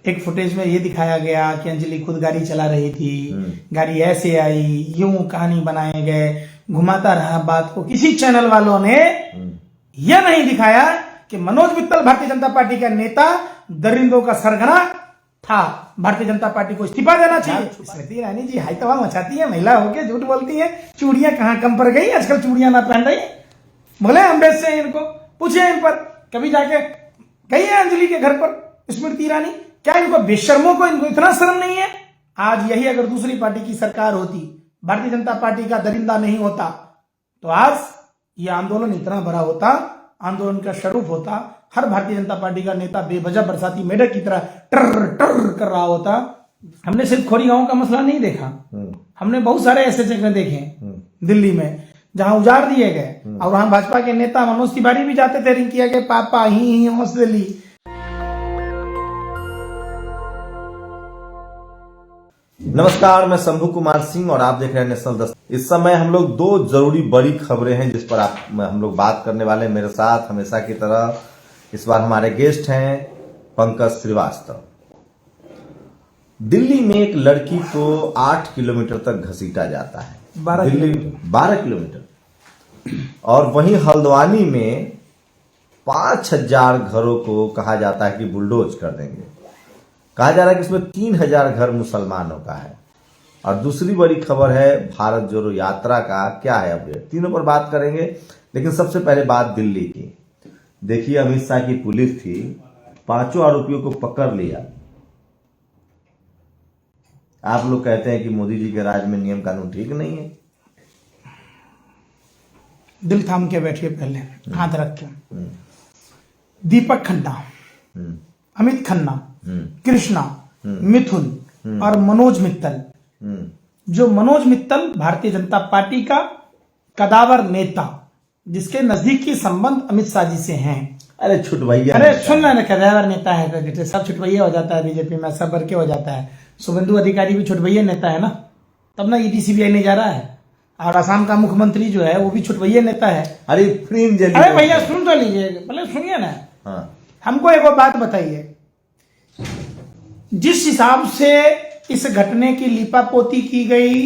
एक फुटेज में ये दिखाया गया कि अंजलि खुद गाड़ी चला रही थी, गाड़ी ऐसे आई, यूं कहानी बनाए गए, घुमाता रहा बात को। किसी चैनल वालों ने यह नहीं दिखाया कि मनोज मित्तल भारतीय जनता पार्टी का नेता, दरिंदों का सरगना था। भारतीय जनता पार्टी को इस्तीफा देना चाहिए। स्मृति ईरानी जी हाई तबाह मचाती है, महिला होके झूठ बोलती है। चूड़ियां कहां कम पड़ गई, आजकल चूड़ियां ना पहन रही। बोले हम बेचते हैं इनको, पूछे इन पर, कभी जाके गई है अंजलि के घर पर स्मृति ईरानी? क्या इनको बेशर्मों को, इनको इतना शर्म नहीं है? आज यही अगर दूसरी पार्टी की सरकार होती, भारतीय जनता पार्टी का दरिंदा नहीं होता, तो आज ये आंदोलन इतना बड़ा होता, आंदोलन का स्वरूप होता। हर भारतीय जनता पार्टी का नेता बेवजह बरसाती मेढक की तरह टर टर कर रहा होता। हमने सिर्फ खोरी गांव का मसला नहीं देखा, हमने बहुत सारे ऐसे जगह देखे दिल्ली में जहां उजाड़ दिए गए, और वहां भाजपा के नेता मनोज तिवारी भी जाते थे रिंकिया के पापा ही हौसली। नमस्कार, मैं शंभू कुमार सिंह और आप देख रहे हैं नेशनल 10। इस समय हम लोग दो जरूरी बड़ी खबरें हैं जिस पर हम लोग बात करने वाले हैं। मेरे साथ हमेशा की तरह इस बार हमारे गेस्ट हैं पंकज श्रीवास्तव। दिल्ली में एक लड़की को 8 किलोमीटर तक घसीटा जाता है, 12 किलोमीटर, और वहीं हल्द्वानी में 5000 घरों को कहा जाता है कि बुलडोज कर देंगे। कहा जा रहा है कि इसमें 3000 घर मुसलमानों का है। और दूसरी बड़ी खबर है भारत जोड़ो यात्रा का क्या है अपडेट, तीनों पर बात करेंगे। लेकिन सबसे पहले बात दिल्ली की। देखिए, अमित शाह की पुलिस थी, 5 आरोपियों को पकड़ लिया। आप लोग कहते हैं कि मोदी जी के राज में नियम कानून ठीक नहीं है। दिल थाम के बैठिए, पहले हाथ रख के। दीपक खन्ना, अमित खन्ना, कृष्णा, मिथुन और मनोज मित्तल। जो मनोज मित्तल भारतीय जनता पार्टी का कदावर नेता, जिसके नजदीकी संबंध अमित शाह जी से हैं। अरे छुटवैया, अरे सुन ना, कदावर नेता है, सब छुटवैया हो जाता है बीजेपी में, सब भर के हो जाता है। शुभेंदु अधिकारी भी छुटवैया नेता है ना, तब ना ईडी सीबीआई नहीं जा रहा है। और असम का मुख्यमंत्री जो है वो भी छुटवैया नेता है। अरे भैया सुन तो लीजिए, पहले सुनिए ना। हाँ। हमको एक और बात बताइए, जिस हिसाब से इस घटने की लिपापोती की गई,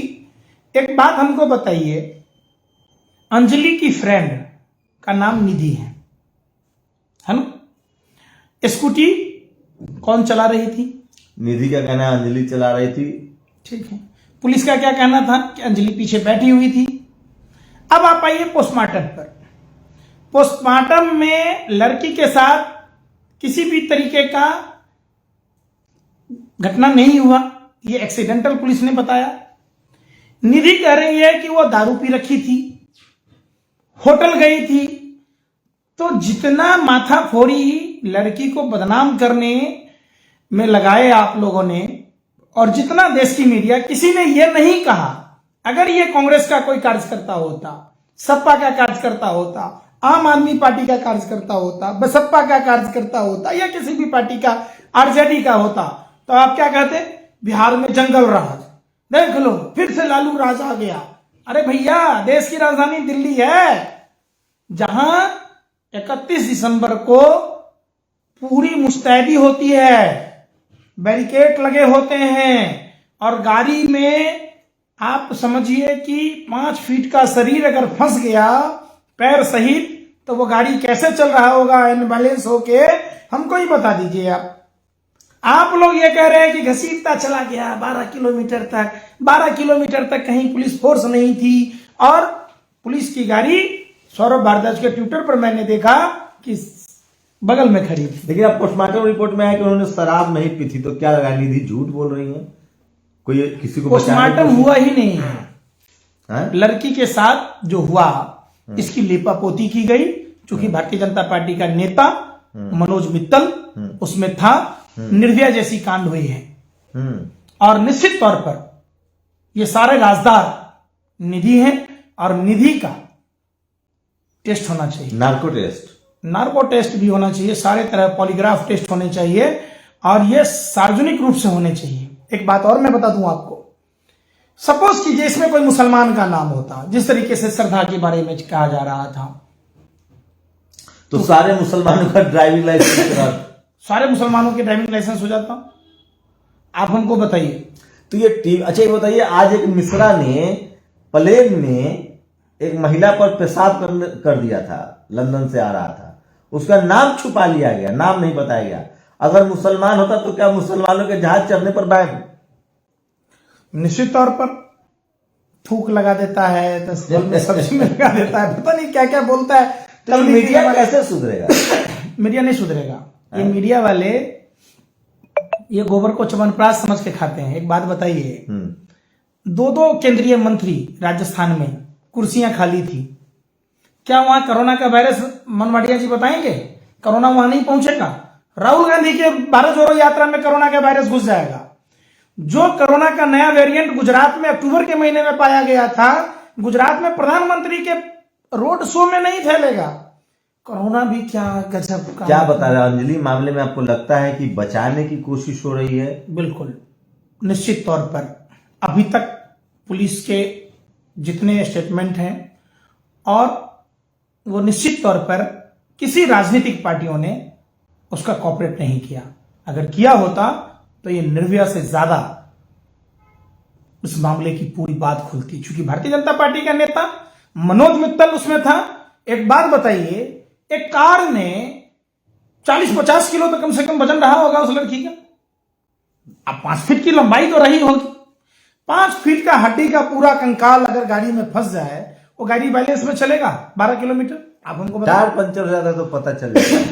एक बात हमको बताइए, अंजलि की फ्रेंड का नाम निधि है ना? स्कूटी कौन चला रही थी? निधि का कहना है अंजलि चला रही थी। ठीक है, पुलिस का क्या कहना था कि अंजलि पीछे बैठी हुई थी। अब आप आइए पोस्टमार्टम पर। पोस्टमार्टम में लड़की के साथ किसी भी तरीके का घटना नहीं हुआ, ये एक्सीडेंटल पुलिस ने बताया। निधि कह रही है कि वो दारू पी रखी थी, होटल गई थी। तो जितना माथाफोरी लड़की को बदनाम करने में लगाए आप लोगों ने, और जितना देश की मीडिया, किसी ने यह नहीं कहा अगर ये कांग्रेस का कोई कार्यकर्ता होता, सपा का कार्यकर्ता होता, आम आदमी पार्टी का कार्यकर्ता होता, बसपा का कार्यकर्ता होता, या किसी भी पार्टी का, आरजेडी का होता, तो आप क्या कहते? बिहार में जंगल राज, देख लो फिर से लालू राज आ गया। अरे भैया, देश की राजधानी दिल्ली है, जहां 31 दिसंबर को पूरी मुस्तैदी होती है, बैरिकेड लगे होते हैं, और गाड़ी में आप समझिए कि 5 फीट का शरीर अगर फंस गया पैर सहित, तो वो गाड़ी कैसे चल रहा होगा इनबैलेंस होके, हमको ही बता दीजिए आप लोग ये कह रहे हैं कि घसीटता चला गया 12 किलोमीटर तक। 12 किलोमीटर तक कहीं पुलिस फोर्स नहीं थी, और पुलिस की गाड़ी सौरभ भारद्वाज के ट्विटर पर मैंने देखा कि बगल में खड़ी थी। देखिए, अब पोस्टमार्टम रिपोर्ट में है कि उन्होंने शराब नहीं पी थी, तो क्या लगा निधि झूठ बोल रही है? कोई किसी को पोस्टमार्टम हुआ ही नहीं है। लड़की के साथ जो हुआ, इसकी लिपापोती की गई। चूंकि भारतीय जनता पार्टी का नेता मनोज मित्तल उसमें था, निर्भया जैसी कांड हुई है, और निश्चित तौर पर ये सारे राजदार निधि हैं, और निधि का टेस्ट होना चाहिए, नार्को टेस्ट भी होना चाहिए, सारे तरह पॉलीग्राफ टेस्ट होने चाहिए, और ये सार्वजनिक रूप से होने चाहिए। एक बात और मैं बता दूं आपको, सपोज कीजिए इसमें कोई मुसलमान का नाम होता, जिस तरीके से श्रद्धा के बारे में कहा जा रहा था, तो सारे मुसलमानों का ड्राइविंग लाइसेंस, सारे मुसलमानों के ड्राइविंग लाइसेंस हो जाता। आप हमको बताइए। तो ये टीम, अच्छा ये बताइए, आज एक मिश्रा ने प्लेन में एक महिला पर पेशाब कर दिया था, लंदन से आ रहा था, उसका नाम छुपा लिया गया, नाम नहीं बताया गया। अगर मुसलमान होता तो क्या मुसलमानों के जहाज चढ़ने पर बैन? निश्चित तौर पर थूक लगा देता है, तस्वीर में सब्जी में लगा देता है, पता नहीं क्या क्या बोलता है। तो मीडिया कैसे सुधरेगा? मीडिया नहीं सुधरेगा। ये मीडिया वाले ये गोबर को च्यवनप्राश समझ के खाते हैं। एक बात बताइए, दो केंद्रीय मंत्री राजस्थान में कुर्सियां खाली थी, क्या वहां कोरोना का वायरस, मनवाड़िया जी बताएंगे, कोरोना वहां नहीं पहुंचेगा? राहुल गांधी के भारत जोड़ो यात्रा में कोरोना का वायरस घुस जाएगा। जो कोरोना का नया वेरिएंट गुजरात में अक्टूबर के महीने में पाया गया था, गुजरात में प्रधानमंत्री के रोड शो में नहीं फैलेगा। कोरोना भी क्या गजब का, क्या बता रहे अंजलि, मामले में आपको लगता है कि बचाने की कोशिश हो रही है? बिल्कुल, निश्चित तौर पर अभी तक पुलिस के जितने स्टेटमेंट हैं, और वो निश्चित तौर पर किसी राजनीतिक पार्टियों ने उसका कॉपरेट नहीं किया। अगर किया होता तो ये निर्भया से ज्यादा उस मामले की पूरी बात खुलती, क्योंकि भारतीय जनता पार्टी का नेता मनोज मित्तल उसमें था। एक बात बताइए, एक कार में 40-50 किलो तो कम से कम वजन रहा होगा उस लड़की का। अब 5 फीट की लंबाई तो रही होगी, 5 फीट का हड्डी का पूरा कंकाल अगर गाड़ी में फंस जाए, वो गाड़ी बैलेंस में चलेगा 12 किलोमीटर? आप हमको बताइए। टायर पंचर हो जाता है तो पता चल जाता है।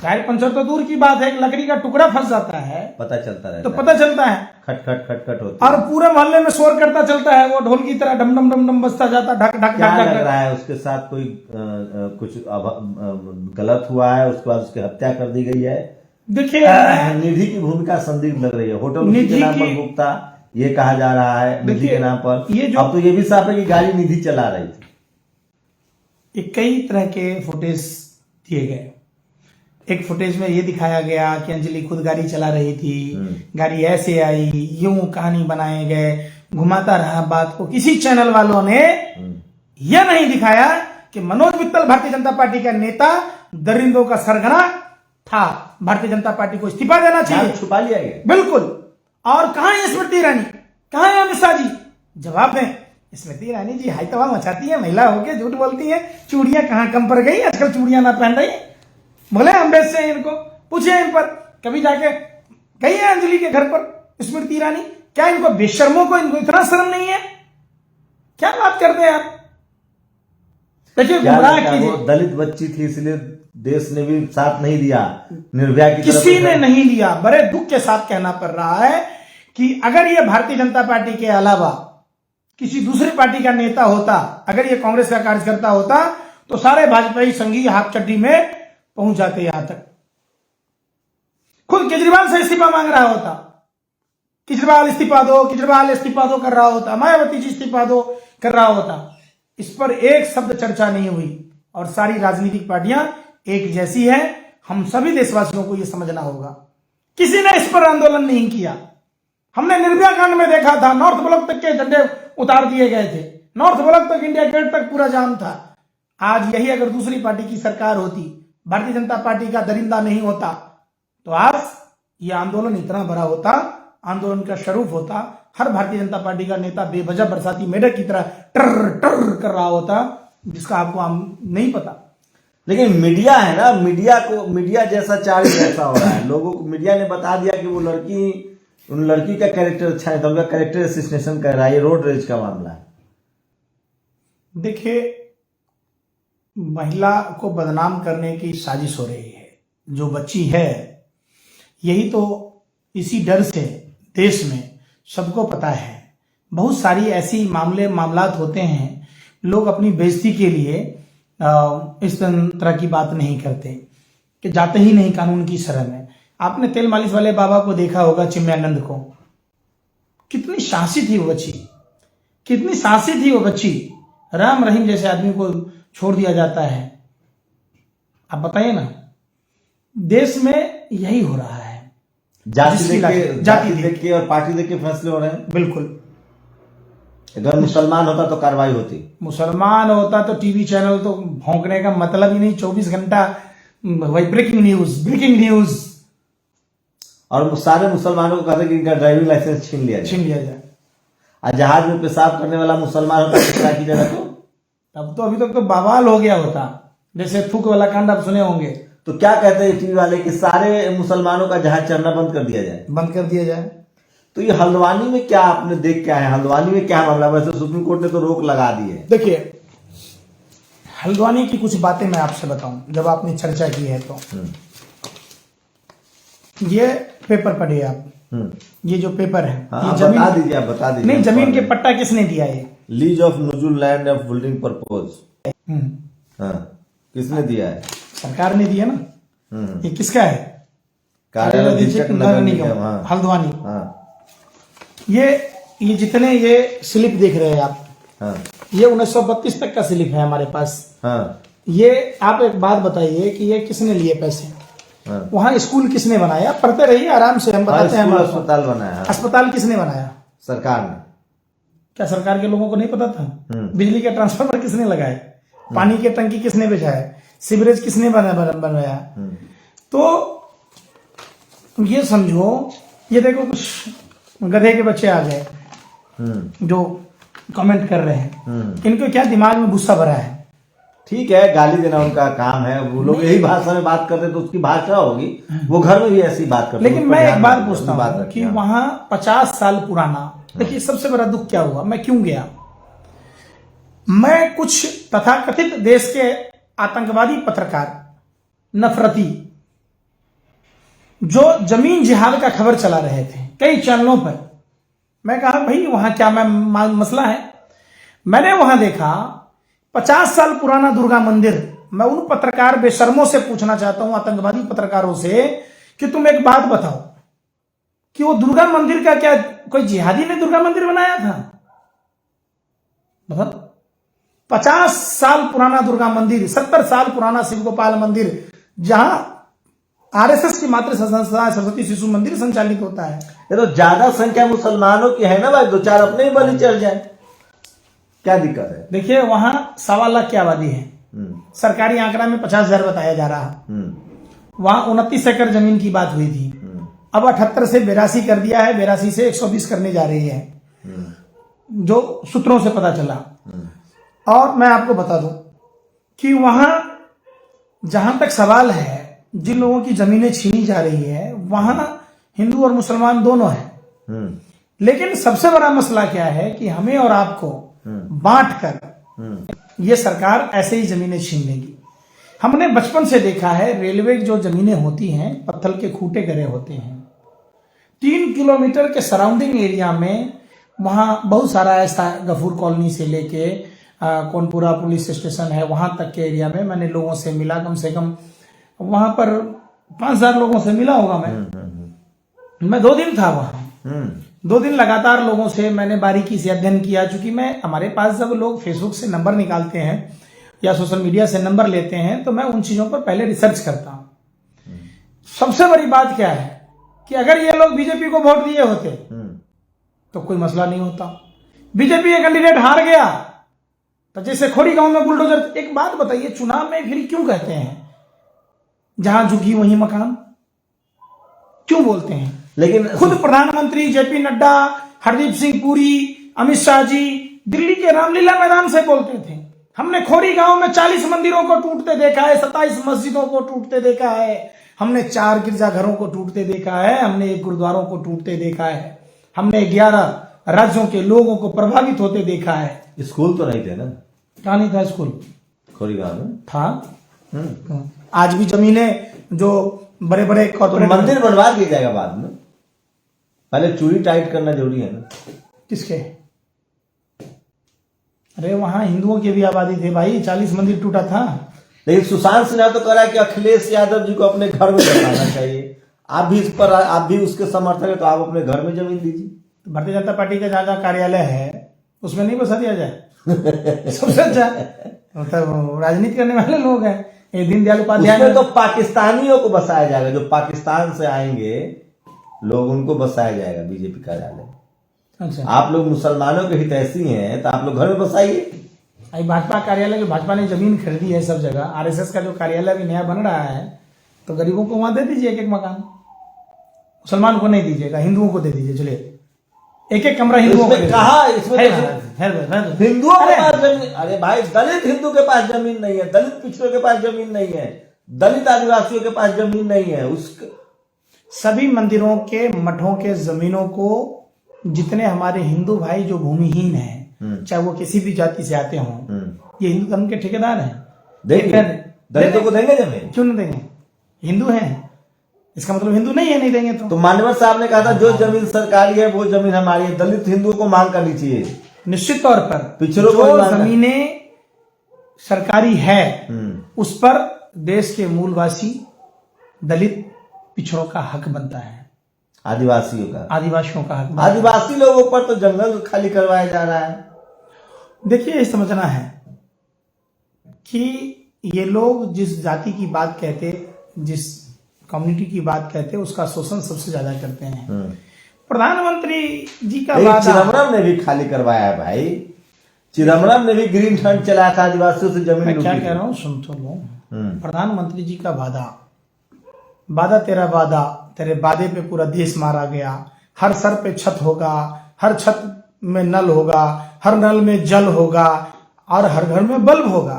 टायर पंचर तो दूर की बात है, एक लकड़ी का टुकड़ा फंस जाता है पता चलता रहता तो है, पता चलता है, खट खट खट खट होता और पूरे मोहल्ले में शोर करता चलता है, वो ढोल की तरह डम डम डम डम बजता जाता, ढक ढक क्या ढक लग ढक। रहा है उसके साथ कोई कुछ गलत हुआ है, उसके बाद उसकी हत्या कर दी गई है? देखिए, निधि की भूमिका संदिग्ध लग रही है। होटल उसी निधि के नाम पर की- भुगता, ये कहा जा रहा है निधि देखिए, के नाम पर। ये जो- अब तो ये भी साफ है कि गाड़ी निधि चला रही थी। ये कई तरह के फुटेज दिए गए। एक फुटेज में ये दिखाया गया कि अंजलि खुद गाड़ी चला रही थी, गाड़ी ऐसे आई, यूं कहानी बनाए गए, घुमाता रहा बात को। किसी चैनल वालों ने यह नहीं दिखाया कि मनोज मित्तल भारतीय जनता पार्टी का नेता दरिंदों का सरगना था, भारतीय जनता पार्टी को इस्तीफा देना चाहिए। नाम छुपा लिया गया। बिल्कुल। और कहां है स्मृति ईरानी, कहां है अमित शाह जी? जवाब दें। स्मृति ईरानी जी हाई तवा मचाती है, महिला होके झूठ बोलती है, चूड़ियां कहां कम पड़ गई, आजकल चूड़ियां ना पहन रही, बोले हम बेच से इनको, पूछे इन पर, कभी जाके गई है अंजलि के घर पर स्मृति ईरानी? क्या इनको बेशर्मों को, इनको इतना शर्म नहीं है? क्या बात करते हैं आप? देखिए, क्या गुमराह लगता है, वो कीजिए। दलित बच्ची थी इसलिए देश ने भी साथ नहीं दिया निर्भया की तरफ? किसी ने नहीं दिया। बड़े दुख के साथ कहना पड़ रहा है कि अगर ये भारतीय जनता पार्टी के अलावा किसी दूसरी पार्टी का नेता होता, अगर ये कांग्रेस का कार्यकर्ता होता, तो सारे भाजपाई संघी हाथ चड्डी में पहुंच जाते यहां तक। खुद केजरीवाल से इस्तीफा मांग रहा होता, केजरीवाल इस्तीफा दो, केजरीवाल इस्तीफा दो कर रहा होता, मायावती जी इस्तीफा दो कर रहा होता। इस पर एक शब्द चर्चा नहीं हुई, और सारी राजनीतिक पार्टियां एक जैसी है। हम सभी देशवासियों को यह समझना होगा, किसी ने इस पर आंदोलन नहीं किया। हमने निर्भया कांड में देखा था, नॉर्थ ब्लॉक तक के झंडे उतार दिए गए थे, नॉर्थ ब्लॉक तक, इंडिया गेट तक पूरा जाम था। आज यही अगर दूसरी पार्टी की सरकार होती, भारतीय जनता पार्टी का दरिंदा नहीं होता, तो आज यह आंदोलन इतना बड़ा होता, आंदोलन का स्वरूप होता। हर भारतीय जनता पार्टी का नेता बेवजह बरसाती मेढक की तरह टर टर कर रहा होता, जिसका आपको नहीं पता। लेकिन मीडिया है ना, मीडिया जैसा चाल ऐसा हो रहा है। लोगों को मीडिया ने बता दिया कि वो उन लड़की का कैरेक्टर अच्छा है, तो उनका कैरेक्टर एसिस्नेशन कर रहा है। ये रोड रेज का मामला है। देखिए, महिला को बदनाम करने की साजिश हो रही है। जो बच्ची है, यही तो इसी डर से देश में सबको पता है, बहुत सारी ऐसी मामलात होते हैं, लोग अपनी बेइज्जती के लिए इस तरह की बात नहीं करते, कि जाते ही नहीं कानून की शरण में। आपने तेल मालिश वाले बाबा को देखा होगा, चिन्मयानंद को, कितनी साहसी थी वो बच्ची, कितनी साहसी थी वो बच्ची। राम रहीम जैसे आदमी को छोड़ दिया जाता है। आप बताइए ना, देश में यही हो रहा है। जाति देख के और पार्टी देख के फैसले हो रहे हैं। बिल्कुल। अगर मुसलमान होता तो कार्रवाई होती, मुसलमान होता तो टीवी चैनल तो भौंकने का मतलब ही नहीं, 24 घंटा वही ब्रेकिंग न्यूज। और सारे मुसलमानों को कहते कि इनका ड्राइविंग लाइसेंस छीन लिया जाए। और जहाज में पेशाब करने वाला मुसलमान होता है की जगह, तो तब तो अभी तक तो बवाल हो गया होता, जैसे थूक वाला कांड आप सुने होंगे। तो क्या कहते हैं टीवी वाले कि सारे मुसलमानों का जहाज चढ़ना बंद कर दिया जाए। तो ये हल्द्वानी में क्या आपने देख क्या है, हल्द्वानी में क्या मामला? वैसे सुप्रीम कोर्ट ने तो रोक लगा दी है। देखिए, हल्द्वानी की कुछ बातें मैं आपसे बताऊं, जब आपने चर्चा की है तो ये पेपर पढ़िए आप। ये जो पेपर है, हाँ, ये जमीन बता दीजिए। नहीं, जमीन के पट्टा किसने दिया? ये लीज ऑफ नुजुल लैंड ऑफ बिल्डिंग परपोज। किसने दिया है? सरकार ने दिया ना। ये किसका है? कार्यालय अधीक्षक नगर निगम हल्द्वानी। ये जितने ये स्लिप देख रहे हैं आप, ये 1932 तक का स्लिप है हमारे पास। ये आप एक बात बताइए कि ये किसने लिए पैसे? वहाँ स्कूल किसने बनाया? पढ़ते रहिए आराम से, हम बताते हैं। अस्पताल बनाया। अस्पताल किसने बनाया? सरकार ने। क्या सरकार के लोगों को नहीं पता था? बिजली के ट्रांसफार्मर किसने लगाए? पानी के टंकी किसने बिछाए? सीवरेज किसने बनवाया? तो ये समझो, ये देखो कुछ गधे के बच्चे आ गए जो कमेंट कर रहे हैं, इनको क्या दिमाग में गुस्सा भरा है? ठीक है, गाली देना उनका काम है, वो लोग यही भाषा में बात करते तो उसकी भाषा होगी, वो घर में भी ऐसी बात करते। लेकिन मैं एक बात पूछता हूँ कि वहां 50 साल पुराना, देखिए सबसे बड़ा दुख क्या हुआ, मैं क्यों गया? मैं कुछ तथाकथित देश के आतंकवादी पत्रकार, नफरती, जो जमीन जिहाद का खबर चला रहे थे कई चैनलों पर, मैं कहा भाई वहां क्या मसला है? मैंने वहां देखा 50 साल पुराना दुर्गा मंदिर। मैं उन पत्रकार बेशर्मों से पूछना चाहता हूं, आतंकवादी पत्रकारों से, कि तुम एक बात बताओ कि वो दुर्गा मंदिर का क्या कोई जिहादी ने दुर्गा मंदिर बनाया था? मतलब 50 साल पुराना दुर्गा मंदिर, 70 साल पुराना शिव गोपाल मंदिर, जहां आरएसएस की मातृ संस्था सरस्वती शिशु मंदिर संचालित होता है। ये तो ज्यादा संख्या मुसलमानों की है ना भाई, 2-4 अपने ही बलि चढ़ जाए, क्या दिक्कत है? देखिए वहां 1.25 लाख की आबादी है, सरकारी आंकड़ा में 50,000 बताया जा रहा। वहां 29 एकड़ जमीन की बात हुई थी, अब 78 से 82 कर दिया है, 82 से 120 करने जा रही है, जो सूत्रों से पता चला। और मैं आपको बता दूं कि वहां जहां तक सवाल है, जिन लोगों की जमीनें छीनी जा रही है, वहां हिंदू और मुसलमान दोनों हैं। लेकिन सबसे बड़ा मसला क्या है कि हमें और आपको बांटकर ये सरकार ऐसे ही जमीनें छीन लेगी। हमने बचपन से देखा है, रेलवे की जो जमीनें होती हैं पत्थर के खूंटे करे होते हैं, 3 किलोमीटर के सराउंडिंग एरिया में वहां बहुत सारा ऐसा, गफूर कॉलोनी से लेके कौनपुरा पुलिस स्टेशन है, वहां तक के एरिया में मैंने लोगों से मिला, कम से कम वहां पर 5,000 लोगों से मिला होगा। मैं 2 दिन था वहां, 2 दिन लगातार लोगों से मैंने बारीकी से अध्ययन किया। चूंकि मैं, हमारे पास जब लोग फेसबुक से नंबर निकालते हैं या सोशल मीडिया से नंबर लेते हैं, तो मैं उन चीजों पर पहले रिसर्च करता हूं। सबसे बड़ी बात क्या है कि अगर ये लोग बीजेपी को वोट दिए होते तो कोई मसला नहीं होता। बीजेपी का कैंडिडेट हार गया तो जैसे खोरी गांव में बुलडोजर। एक बात बताइए, चुनाव में फिर क्यों कहते हैं जहां झुकी वहीं मकान, क्यों बोलते हैं? लेकिन खुद प्रधानमंत्री जेपी नड्डा, हरदीप सिंह पुरी, अमित शाह जी दिल्ली के रामलीला मैदान से बोलते थे, हमने खोरी गांव में 40 मंदिरों को टूटते देखा है, 27 मस्जिदों को टूटते देखा है, हमने 4 गिरजाघरों को टूटते देखा है, हमने 1 गुरुद्वारों को टूटते देखा है, हमने 11 राज्यों के लोगों को प्रभावित होते देखा है। स्कूल तो नहीं थे ना? कहाँ नहीं था स्कूल? खोरी गांव में था। आज भी जमीनें जो बड़े बड़े कॉर्पोरेट, मंदिर बनवा दिया जाएगा बाद में, पहले चूड़ी टाइट करना जरूरी है ना। किसके? अरे वहां हिंदुओं की भी आबादी थे भाई, 40 मंदिर टूटा था। लेकिन सुशांत सिन्हा तो कह रहा है कि अखिलेश यादव जी को अपने घर में बसाना चाहिए। आप भी इस पर, आप भी उसके समर्थक है, तो आप अपने घर में जमीन दीजिए। तो भारतीय जनता पार्टी का जहां कार्यालय है उसमें नहीं बसा दिया जाए? सबसे अच्छा, मतलब राजनीति करने वाले लोग हैं। ये दीनदयाल उपाध्याय, तो पाकिस्तानियों को बसाया जाएगा, जो पाकिस्तान से आएंगे लोग, उनको बसाया जाएगा बीजेपी कार्यालय। अच्छा, आप लोग मुसलमानों के हितैषी हैं तो आप लोग घर में बसाइए। भाजपा कार्यालय, जो भाजपा ने जमीन खरीदी है सब जगह, आरएसएस का जो कार्यालय भी नया बन रहा है, तो गरीबों को वहां दे दीजिए 1-1 मकान, मुसलमान को नहीं दीजिएगा, हिंदुओं को दे दीजिए, चलिए एक एक कमरा हिंदुओं को इसमें कहा इसमें हिंदुओं हिंदुओं के पास जमीन, अरे भाई दलित हिंदू के पास जमीन नहीं है, दलित पिछड़ों के पास जमीन नहीं है, दलित आदिवासियों के पास जमीन नहीं है। उस सभी मंदिरों के मठों के जमीनों को जितने हमारे हिंदू भाई जो भूमिहीन हैं, चाहे वो किसी भी जाति से आते हों, ये हिंदू धर्म के ठेकेदार हैं, देंगे, दलितों को देंगे जमीन, क्यों नहीं देंगे? हिंदू हैं, इसका मतलब हिंदू नहीं है, नहीं देंगे तो मान्यवर साहब ने कहा था जो जमीन सरकारी है वो जमीन हमारी है, दलित हिंदुओं को मांग करनी चाहिए। निश्चित तौर पर पिछड़ों को जो जमीनें सरकारी है उस पर देश के मूलवासी दलित पिछड़ों का हक बनता है, आदिवासियों का, आदिवासियों का हक बनता है। आदिवासी लोगों पर तो जंगल खाली करवाया जा रहा है। देखिए ये समझना है कि ये लोग जिस जाति की बात कहते, जिस कम्युनिटी की बात कहते, उसका शोषण सबसे ज्यादा करते हैं। प्रधानमंत्री जी का वादा, चिदम्बरम ने भी खाली करवाया है भाई, चिदम्बरम ने भी ग्रीन फंड चलाया था, आदिवासियों से जमीन। मैं क्या कह रहा हूँ सुन तो लो। प्रधानमंत्री जी का वादा, वादा तेरा वादा, तेरे वादे पे पूरा देश मारा गया, हर सर पे छत होगा, हर छत में नल होगा, हर नल में जल होगा और हर घर में बल्ब होगा।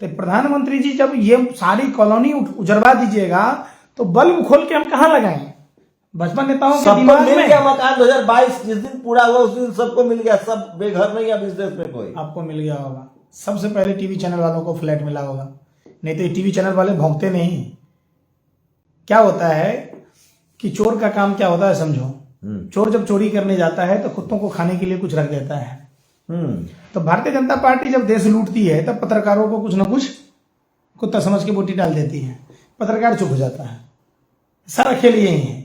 तो प्रधानमंत्री जी जब ये सारी कॉलोनी उजरवा दीजिएगा तो बल्ब खोल के हम कहाँ लगाएं? भाजपा नेताओं के दिमाग में मिल गया मकान 2022 जिस दिन पूरा हुआ उस दिन सबको मिल गया, सब बेघर नहीं है बिजनेस में कोई। आपको मिल गया होगा, सबसे पहले टीवी चैनल वालों को फ्लैट मिला होगा, नहीं तो ये टीवी चैनल वाले भौंकते नहीं। क्या होता है कि चोर का काम क्या होता है समझो, चोर जब चोरी करने जाता है तो कुत्तों को खाने के लिए कुछ रख देता है। तो भारतीय जनता पार्टी जब देश लूटती है तब पत्रकारों को कुछ न कुछ कुत्ता समझ के बोटी डाल देती है, पत्रकार चुप हो जाता है। सारा खेल यही है।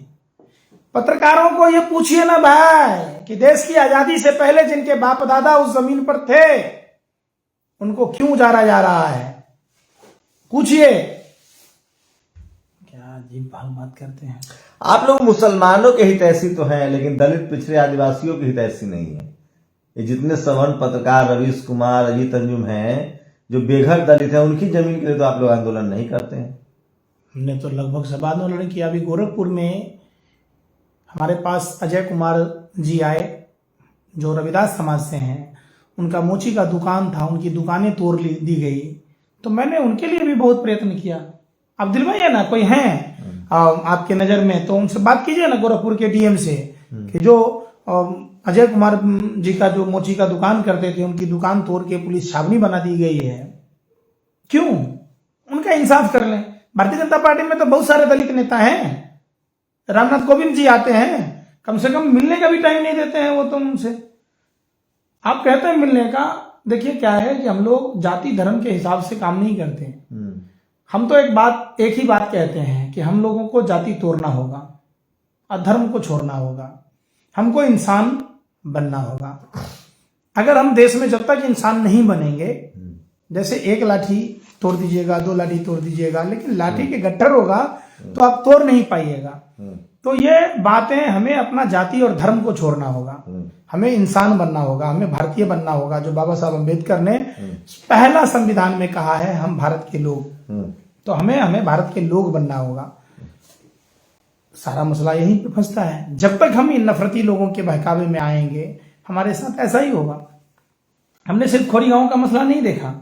पत्रकारों को ये पूछिए ना भाई कि देश की आजादी से पहले जिनके बाप दादा उस जमीन पर थे उनको क्यों उजाड़ा जा रहा है, पूछिए। क्या अजीब बात करते हैं आप लोग। मुसलमानों के हितैषी तो हैं लेकिन दलित पिछड़े आदिवासियों के हितैषी नहीं है। ये जितने सवर्ण पत्रकार रवीश कुमार, अजीत अंजुम हैं जो बेघर दलित हैं, उनकी जमीन के लिए तो आप लोग आंदोलन नहीं करते हैं। हमने तो लगभग सब आंदोलन किया। अभी गोरखपुर में हमारे पास अजय कुमार जी आए जो रविदास समाज से हैं, उनका मोची का दुकान था, उनकी दुकानें तोड़ दी गई, तो मैंने उनके लिए भी बहुत प्रयत्न किया। आप दिलवाइए ना, कोई हैं आपके नजर में तो उनसे बात कीजिए ना, गोरखपुर के डीएम से, कि जो अजय कुमार जी का जो मोची का दुकान करते थे उनकी दुकान तोड़ के पुलिस छावनी बना दी गई है, क्यों? उनका इंसाफ कर लें। भारतीय जनता पार्टी में तो बहुत सारे दलित नेता हैं, रामनाथ कोविंद जी आते हैं, कम से कम मिलने का भी टाइम नहीं देते हैं वो तो उनसे। आप कहते हैं मिलने का, देखिए क्या है कि हम लोग जाति धर्म के हिसाब से काम नहीं करते। हम तो एक ही बात कहते हैं कि हम लोगों को जाति तोड़ना होगा और धर्म को छोड़ना होगा, हमको इंसान बनना होगा। अगर हम देश में जब तक इंसान नहीं बनेंगे, जैसे एक लाठी तोड़ दीजिएगा, दो लाठी तोड़ दीजिएगा, लेकिन लाठी के गट्ठर होगा तो आप तोड़ नहीं पाइएगा। तो ये बातें हमें अपना जाति और धर्म को छोड़ना होगा, हमें इंसान बनना होगा, हमें भारतीय बनना होगा। जो बाबा साहब अम्बेडकर ने पहला संविधान में कहा है हम भारत के लोग, तो हमें भारत के लोग बनना होगा। सारा मसला यहीं पे फंसता है। जब तक हम इन नफरती लोगों के बहकावे में आएंगे हमारे साथ ऐसा ही होगा। हमने सिर्फ खोरी गांव का मसला नहीं देखा,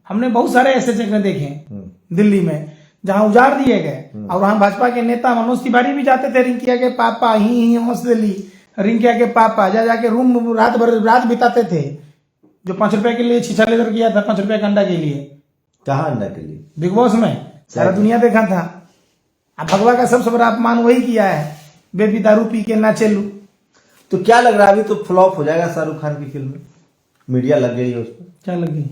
हमने बहुत सारे ऐसे जगह देखे दिल्ली में जहां उजाड़ दिए गए, और वहां भाजपा के नेता मनोज तिवारी भी जाते थे। रिंकिया के पापा ही दिल्ली, रिंकिया के पापा जाके रूम रात बिताते थे, जो 5 रुपए के लिए छीछा लेकर किया था, 5 रुपए का अंडा के लिए। कहाँ अंडा के लिए? बिग बॉस में सारा दुनिया देखा था। अब भगवा का सबसे बड़ा अपमान वही किया है, बेबी दारू पी के ना चलू। तो क्या लग रहा है अभी तो फ्लॉप हो जाएगा शाहरुख खान की फिल्म? मीडिया लग गई है उस पर। क्या लग गई?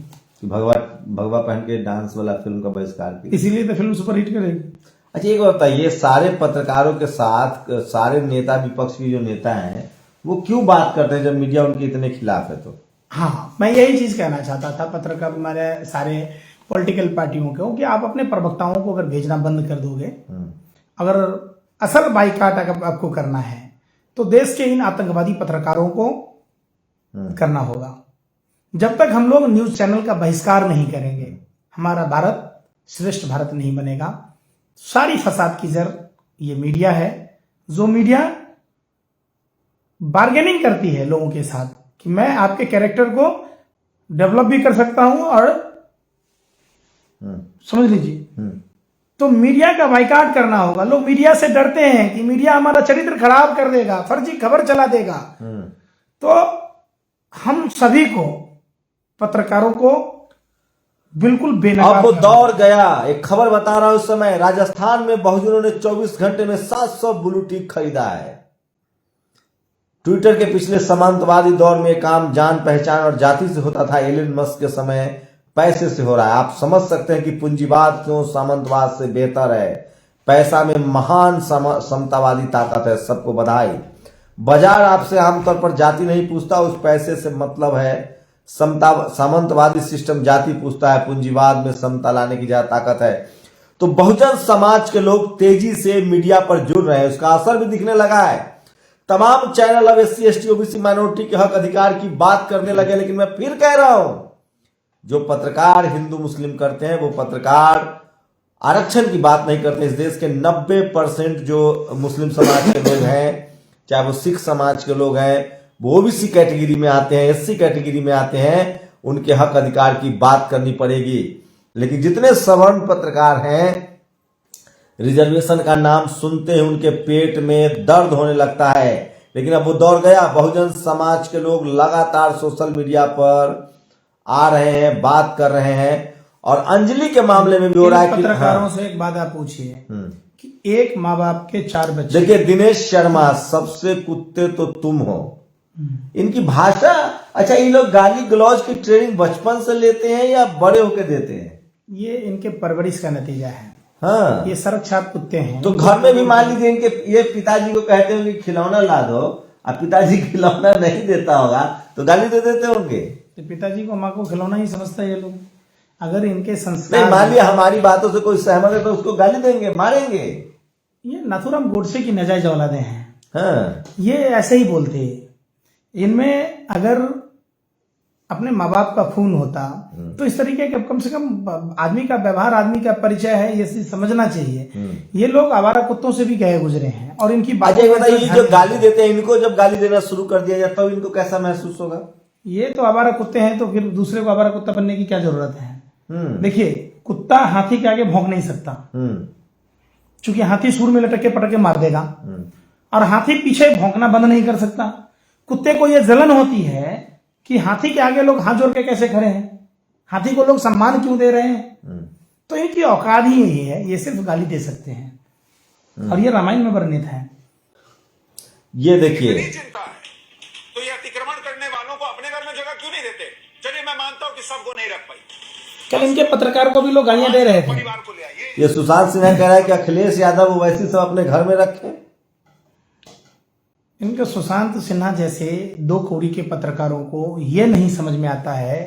भगवा पहन के डांस वाला फिल्म का बहिष्कार किया, इसीलिए तो फिल्म सुपरहिट करेगी। अच्छा एक बताइए, सारे पत्रकारों के साथ सारे नेता, विपक्ष के जो नेता हैं वो क्यों बात करते हैं जब मीडिया उनके इतने खिलाफ है? तो हाँ, मैं यही चीज कहना चाहता था पत्रकार हमारे सारे पॉलिटिकल पार्टियों को, कि आप अपने प्रवक्ताओं को अगर भेजना बंद कर दोगे, अगर असल बाइकाट अगर आपको करना है तो देश के इन आतंकवादी पत्रकारों को करना होगा। जब तक हम लोग न्यूज चैनल का बहिष्कार नहीं करेंगे हमारा भारत श्रेष्ठ भारत नहीं बनेगा। सारी फसाद की जड़ ये मीडिया है, जो मीडिया बार्गेनिंग करती है लोगों के साथ कि मैं आपके कैरेक्टर को डेवलप भी कर सकता हूं और समझ लीजिए, तो मीडिया का बाइकाट करना होगा। लोग मीडिया से डरते हैं कि मीडिया हमारा चरित्र खराब कर देगा, फर्जी खबर चला देगा। तो हम सभी को, पत्रकारों को बिल्कुल बेनकाब। अब वो दौर गया। एक खबर बता रहा हूं, उस समय राजस्थान में बहुजनों ने 24 घंटे में 700 ब्लू टिक खरीदा है। ट्विटर के पिछले सामंतवादी दौर में काम जान पहचान और जाति से होता था, एलन मस्क के समय पैसे से हो रहा है। आप समझ सकते हैं कि पूंजीवाद क्यों सामंतवाद से बेहतर है। पैसा में महान समतावादी ताकत है। सबको बधाई। बाजार आपसे आमतौर पर जाति नहीं पूछता, उस पैसे से मतलब है सामंतवादी सिस्टम जाति पूछता है। पूंजीवाद में समता लाने की ज्यादा ताकत है। तो बहुजन समाज के लोग तेजी से मीडिया पर जुड़ रहे हैं, उसका असर भी दिखने लगा है। तमाम चैनल अब SC ST OBC माइनॉरिटी के हक अधिकार की बात करने लगे। लेकिन मैं फिर कह रहा हूं, जो पत्रकार हिंदू मुस्लिम करते हैं वो पत्रकार आरक्षण की बात नहीं करते। इस देश के 90% जो मुस्लिम समाज के लोग हैं, चाहे वो सिख समाज के लोग हैं, वो OBC कैटेगरी में आते हैं, SC कैटेगरी में आते हैं, उनके हक अधिकार की बात करनी पड़ेगी। लेकिन जितने सवर्ण पत्रकार हैं, रिजर्वेशन का नाम सुनते ही उनके पेट में दर्द होने लगता है। लेकिन अब वो दौर गया। बहुजन समाज के लोग लगातार सोशल मीडिया पर आ रहे हैं, बात कर रहे हैं। और अंजलि के मामले में भी हो रहा है कि पत्रकारों से एक बात आप पूछिए कि एक माँ बाप के 4 बच्चे। देखिए, दिनेश शर्मा, सबसे कुत्ते तो तुम हो। इनकी भाषा, अच्छा, ये लोग गाली गलौज की ट्रेनिंग बचपन से लेते हैं या बड़े होके देते हैं? ये इनके परवरिश का नतीजा है। हाँ, ये सरक्षाप कुत्ते हैं। तो घर में भी मान लीजिए इनके ये पिताजी को कहते होंगे खिलौना ला दो, अब पिताजी खिलौना नहीं देता होगा तो गाली दे देते होंगे। तो पिताजी को माँ को खिलौना ही समझता है ये लोग। अगर इनके संस्कार, नहीं, मान लिया हमारी बातों से कोई सहमत है तो उसको गाली देंगे, मारेंगे। ये नाथूराम गोडसे की नाजायज औलादे हैं। हाँ, ये ऐसे ही बोलते हैं। इनमें अगर अपने माँ बाप का खून होता तो इस तरीके के कम से कम आदमी का व्यवहार, आदमी का परिचय है, ये समझना चाहिए। ये लोग आवारा कुत्तों से भी गए गुजरे हैं और इनकी बातें बताइए, ये जो गाली देते हैं, इनको जब गाली देना शुरू कर दिया जाए तो इनको कैसा महसूस होगा? ये तो आवारा कुत्ते हैं, तो फिर दूसरे को आवारा कुत्ता बनने की क्या जरूरत है? देखिए, कुत्ता हाथी के आगे भौंक नहीं सकता, क्योंकि हाथी सूर में लटक के पटक के मार देगा, और हाथी पीछे भौंकना बंद नहीं कर सकता। कुत्ते को यह जलन होती है कि हाथी के आगे लोग हाथ जोड़ के कैसे खड़े हैं, हाथी को लोग सम्मान क्यों दे रहे हैं। तो इनकी औकात ही यही है, ये सिर्फ गाली दे सकते हैं और ये रामायण में वर्णित है। ये देखिए, चिंता है तो ये अतिक्रमण करने वालों को अपने घर में जगह क्यों नहीं देते? चलिए, मैं मानता हूं कि सबको नहीं रख पाई। कल इनके पत्रकार को भी लोग गालियां दे रहे थे। परिवार को ले आइए। ये सुशांत सिन्हा कह रहा है कि अखिलेश यादव वैसे सब अपने घर में रखे। इनके सुशांत सिन्हा जैसे 2 कौड़ी के पत्रकारों को यह नहीं समझ में आता है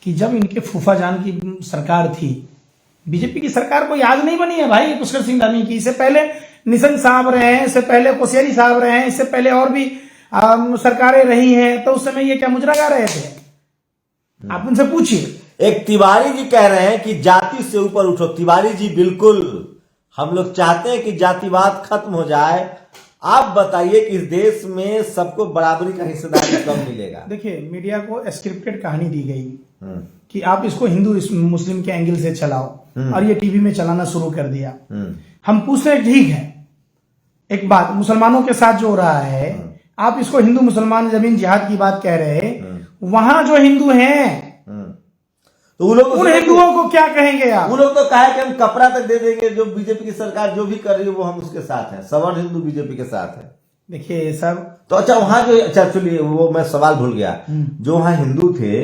कि जब इनके फूफा जान की सरकार थी, बीजेपी की सरकार कोई आज नहीं बनी है भाई, पुष्कर सिंह धामी की। इससे पहले निशंक साहब रहे हैं, इससे पहले कोश्यारी साहब रहे हैं, इससे पहले और भी सरकारें रही हैं। तो उस समय ये क्या मुजरा गा रहे थे? आप उनसे पूछिए। एक तिवारी जी कह रहे हैं कि जाति से ऊपर उठो। तिवारी जी, बिल्कुल हम लोग चाहते हैं कि जातिवाद खत्म हो जाए। आप बताइए कि इस देश में सबको बराबरी का हिस्सेदारी कब मिलेगा? देखिए, मीडिया को स्क्रिप्टेड कहानी दी गई कि आप इसको हिंदू मुस्लिम के एंगल से चलाओ, और ये टीवी में चलाना शुरू कर दिया। हम पूछते हैं, ठीक है, एक बात, मुसलमानों के साथ जो हो रहा है, आप इसको हिंदू मुसलमान जमीन जिहाद की बात कह रहे हैं, वहां जो हिंदू हैं तो उन हिंदुओं को क्या कहेंगे आप? वो लोग तो कहा कि हम कपड़ा तक दे देंगे, जो बीजेपी की सरकार जो भी कर रही है वो हम उसके साथ हैं, सवर्ण हिंदू बीजेपी के साथ है। देखिए ये सब तो अच्छा, वहां जो, अच्छा चलिए, वो मैं सवाल भूल गया, जो वहां हिंदू थे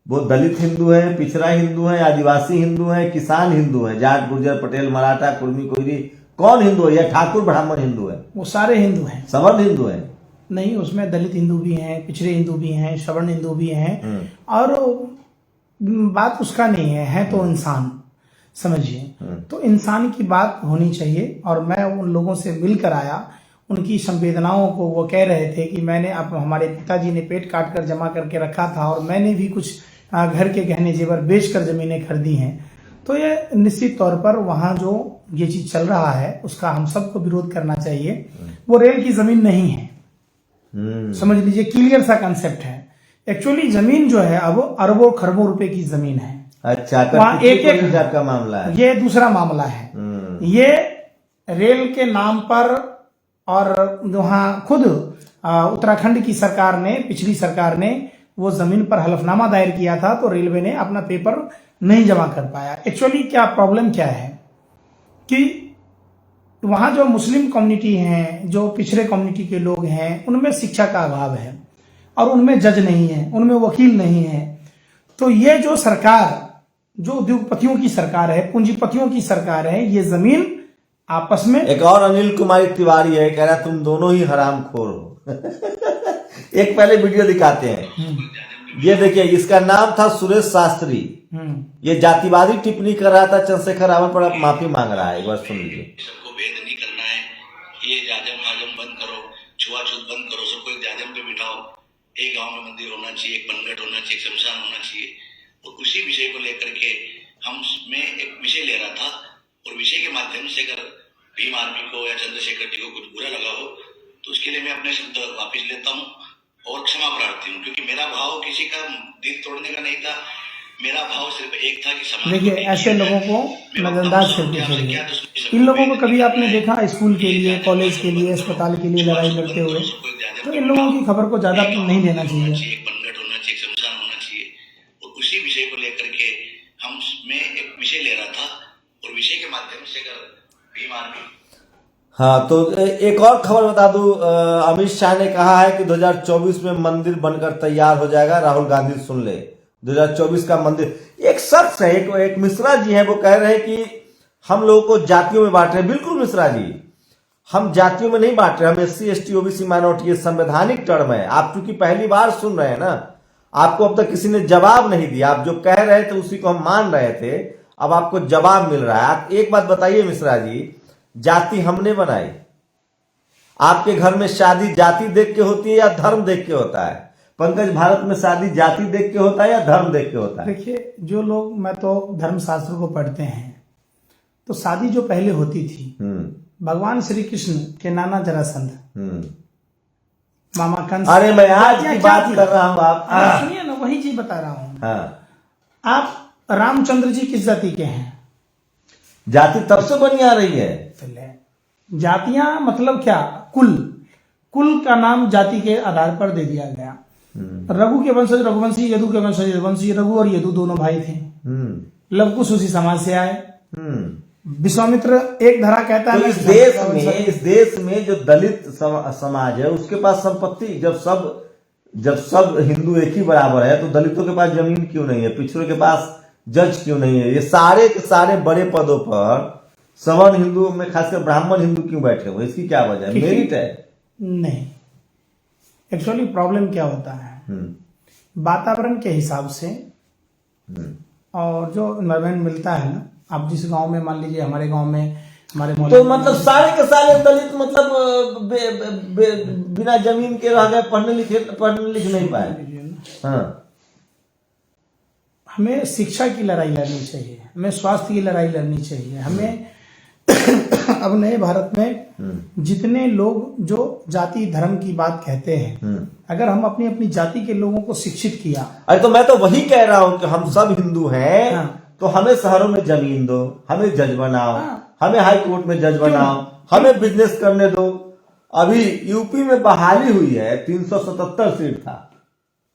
वो दलित हिंदू है, पिछड़ा हिंदू है, आदिवासी हिंदू है, किसान हिंदू है, जाट गुर्जर पटेल मराठा कुर्मी कोयरी, कौन हिंदू है? या ठाकुर ब्राह्मण हिंदू है? वो सारे हिंदू हैं। सवर्ण हिंदू है? नहीं, उसमें दलित हिंदू भी हैं, पिछड़े हिंदू भी हैं, सवर्ण हिंदू भी हैं, और बात उसका नहीं है तो इंसान, समझिए। तो इंसान की बात होनी चाहिए। और मैं उन लोगों से मिलकर आया, उनकी संवेदनाओं को, वो कह रहे थे कि मैंने, अब हमारे पिताजी ने पेट काट कर जमा करके रखा था और मैंने भी कुछ घर के गहने जेवर बेचकर जमीनें खरीदी हैं। तो ये निश्चित तौर पर वहाँ जो ये चीज चल रहा है उसका हम सबको विरोध करना चाहिए। वो रेल की जमीन नहीं है, समझ लीजिए, क्लियर सा कंसेप्ट है। एक्चुअली जमीन जो है अब अरबों खरबों रुपए की जमीन है। अच्छा, वहाँ एक का मामला है, ये दूसरा मामला है। ये रेल के नाम पर, और वहाँ खुद उत्तराखंड की सरकार ने, पिछली सरकार ने वो जमीन पर हलफनामा दायर किया था, तो रेलवे ने अपना पेपर नहीं जमा कर पाया। एक्चुअली क्या प्रॉब्लम क्या है कि वहां जो मुस्लिम कम्युनिटी हैं, जो पिछड़े कम्युनिटी के लोग हैं, उनमें शिक्षा का अभाव है और उनमें जज नहीं है, उनमें वकील नहीं है। तो ये जो सरकार, जो उद्योगपतियों की सरकार है, पूंजीपतियों की सरकार है, ये जमीन आपस में। एक और अनिल कुमारी तिवारी है, कह रहा तुम दोनों ही हरामखोर हो। एक पहले वीडियो दिखाते हैं, ये देखिए, इसका नाम था सुरेश शास्त्री। ये जातिवादी टिप्पणी कर रहा था चंद्रशेखर रावत पर, अब माफी मांग रहा है। एक बार सुन लीजिए। सबको भेद नहीं करना है, ये जाजम हाजम बंद करो, छुआछूत बंद करो, सबको एक जाजम पे बिठाओ। एक गांव में मंदिर होना चाहिए, एक बनगट होना चाहिए, एक शमशान होना चाहिए। और उसी विषय को लेकर के मैं एक विषय ले रहा था, और विषय के माध्यम से अगर भीम आर्मी को या चंद्रशेखर जी को कुछ बुरा लगा हो तो उसके लिए मैं अपने शब्द वापिस लेता हूँ और क्षमा प्रार्थी हूँ, क्योंकि मेरा भाव किसी का दिल तोड़ने का नहीं था। मेरा भाव सिर्फ एक था कि समाज। देखिए, ऐसे लोगों को नजरअंदाज करके चलिए। इन लोगों को कभी आपने देखा स्कूल के लिए, कॉलेज के लिए, अस्पताल के लिए लड़ाई लड़ते हुए? तो इन लोगों की खबर को ज्यादा नहीं देना चाहिए। एक बनगट होना चाहिए, एक शमशान होना चाहिए। और उसी विषय को लेकर के मैं एक विषय ले रहा था, और विषय के माध्यम से अगर भीम आर्मी। हाँ, तो एक और खबर बता दूं, अमित शाह ने कहा है कि 2024 में मंदिर बनकर तैयार हो जाएगा। राहुल गांधी सुन ले, 2024 का मंदिर। एक शख्स है, एक मिश्रा जी हैं, वो कह रहे हैं कि हम लोगों को जातियों में बांट रहे हैं। बिल्कुल मिश्रा जी, हम जातियों में नहीं बांट रहे, हम SC ST OBC माइनॉरिटी, ये संवैधानिक टर्म है। आप चूंकि पहली बार सुन रहे हैं ना, आपको अब तक किसी ने जवाब नहीं दिया। आप जो कह रहे थे उसी को हम मान रहे थे, अब आपको जवाब मिल रहा है। आप एक बात बताइए मिश्रा जी, जाति हमने बनाई? आपके घर में शादी जाति देख के होती है या धर्म देख के होता है? पंकज, भारत में शादी जाति देख के होता है या धर्म देख के होता है? देखिए, जो लोग, मैं तो धर्मशास्त्र को पढ़ते हैं, तो शादी जो पहले होती थी, भगवान श्री कृष्ण के नाना जरासंध, मामा कंस। अरे मैं आज की बात कर रहा हूँ, आप सुनिए ना, वही चीज बता रहा हूँ। हाँ, आप रामचंद्र जी किस जाति के हैं? जाति तब से बनी आ रही है। जातियां मतलब क्या? कुल का नाम जाति के आधार पर दे दिया गया। रघु के वंशज रघुवंशी, यदु के वंशज यदुवंशी। रघु और यदु दोनों भाई थे। लवकुश उसी समाज से आए। विश्वामित्र एक धरा कहता है। तो इस देश में जो दलित समाज है उसके पास संपत्ति, जब सब हिंदू एक ही बराबर है, तो दलितों के पास जमीन क्यों नहीं है? पिछड़ों के पास जज क्यों नहीं है? ये सारे के सारे बड़े पदों पर सवर्ण हिंदुओं में खासकर ब्राह्मण हिंदू क्यों बैठे हुए? इसकी क्या वजह है? मेरिट है? नहीं, एक्चुअली प्रॉब्लम क्या होता है, वातावरण के हिसाब से और जो एनवायरमेंट मिलता है ना। आप जिस गांव में, मान लीजिए हमारे गांव में, हमारे तो मतलब सारे के सारे दलित मतलब बिना जमीन के रह गए, पढ़ने लिख नहीं पाए। हाँ, हमें शिक्षा की लड़ाई लड़नी चाहिए, हमें स्वास्थ्य की लड़ाई लड़नी चाहिए, हमें अब नए भारत में जितने लोग जो जाति धर्म की बात कहते हैं, अगर हम अपनी अपनी जाति के लोगों को शिक्षित किया। अरे तो मैं तो वही कह रहा हूं कि हम सब हिंदू हैं। हाँ। तो हमें शहरों में जमीन दो, हमें जज बनाओ। हाँ। हमें हाई कोर्ट में जज बनाओ, हमें बिजनेस करने दो। अभी यूपी में बहाली हुई है, 377 सीट था,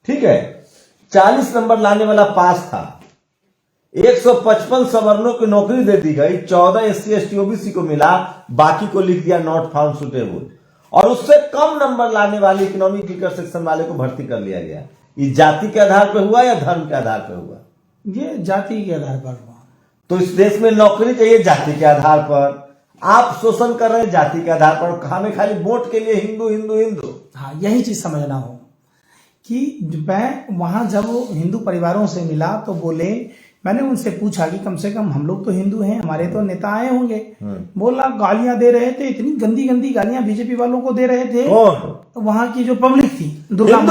ठीक है, 40 नंबर लाने वाला पास था। 155 सवर्णों की नौकरी दे दी गई, 14 SC ST OBC को मिला, बाकी को लिख दिया नॉट फाउंड सुटेबल। और उससे कम नंबर लाने वाले इकोनॉमिक वीकर सेक्शन वाले को भर्ती कर लिया गया। ये जाति के आधार पर हुआ या धर्म के आधार पर हुआ? ये जाति के आधार पर हुआ। तो इस देश में नौकरी चाहिए जाति के आधार पर, आप शोषण कर रहे हैं जाति के आधार पर। हमें खाली वोट के लिए हिंदू हिंदू हिंदू। हाँ, यही चीज समझना हो कि मैं वहां जब हिंदू परिवारों से मिला तो बोले, मैंने उनसे पूछा कि कम से कम हम लोग तो हिंदू हैं, हमारे तो नेता आए होंगे। बोला गालियां दे रहे थे, इतनी गंदी गंदी गालियां बीजेपी वालों को दे रहे थे। वहाँ की जो पब्लिक थी, हिंदू बीजेपी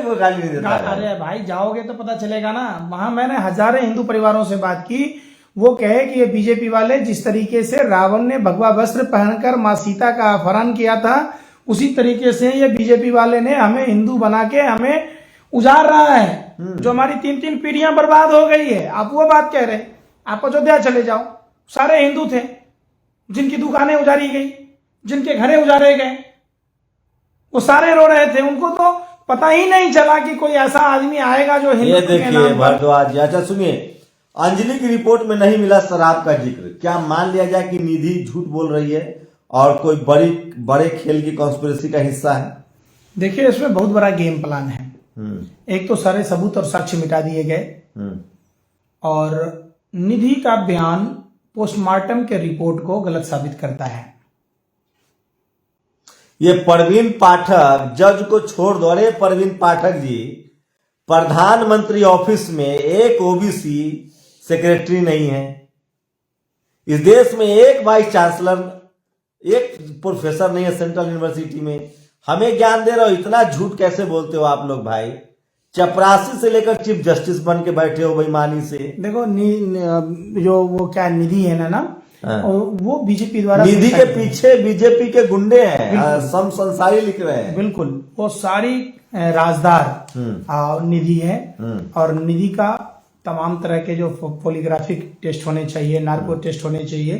को गाली नहीं देता। अरे भाई, जाओगे तो पता चलेगा ना। वहां मैंने हजारों हिंदू परिवारों से बात की, वो कहे कि ये बीजेपी वाले जिस तरीके से रावण ने भगवा वस्त्र पहनकर मां सीता का अपहरण किया था, उसी तरीके से ये बीजेपी वाले ने हमें हिंदू बना के हमें उजाड़ रहा है, जो हमारी 3-3 पीढ़ियां बर्बाद हो गई है। आप वो बात कह रहे हैं। आप अयोध्या चले जाओ, सारे हिंदू थे, जिनकी दुकानें उजाड़ी गई, जिनके घरे उजाड़े गए, वो सारे रो रहे थे। उनको तो पता ही नहीं चला कि कोई ऐसा आदमी आएगा जो हिंदू ये के देखिए नाम पर। भारद्वाज, अच्छा सुनिए, अंजलि की रिपोर्ट में नहीं मिला शराब का जिक्र। क्या मान लिया जाए कि निधि झूठ बोल रही है और कोई बड़े खेल की कॉन्स्पिरेसी का हिस्सा है? देखिए, इसमें बहुत बड़ा गेम प्लान है। एक तो सारे सबूत और साक्ष्य मिटा दिए गए और निधि का बयान पोस्टमार्टम के रिपोर्ट को गलत साबित करता है। ये परवीन पाठक, जज को छोड़ दो। अरे परवीन पाठक जी, प्रधानमंत्री ऑफिस में एक ओबीसी सेक्रेटरी नहीं है। इस देश में एक वाइस चांसलर, एक प्रोफेसर नहीं है सेंट्रल यूनिवर्सिटी में। हमें ज्ञान दे रहे हो, इतना झूठ कैसे बोलते हो आप लोग भाई? चपरासी से लेकर चीफ जस्टिस बन के बैठे हो बेईमानी से। देखो जो वो क्या निधि है ना वो बीजेपी द्वारा निधि के पीछे बीजेपी के गुंडे हैं, सम संसारी लिख रहे हैं। बिल्कुल, वो सारी राजदार निधि है और निधि का तमाम तरह के जो पॉलीग्राफिक टेस्ट होने चाहिए, नार्को टेस्ट होने चाहिए,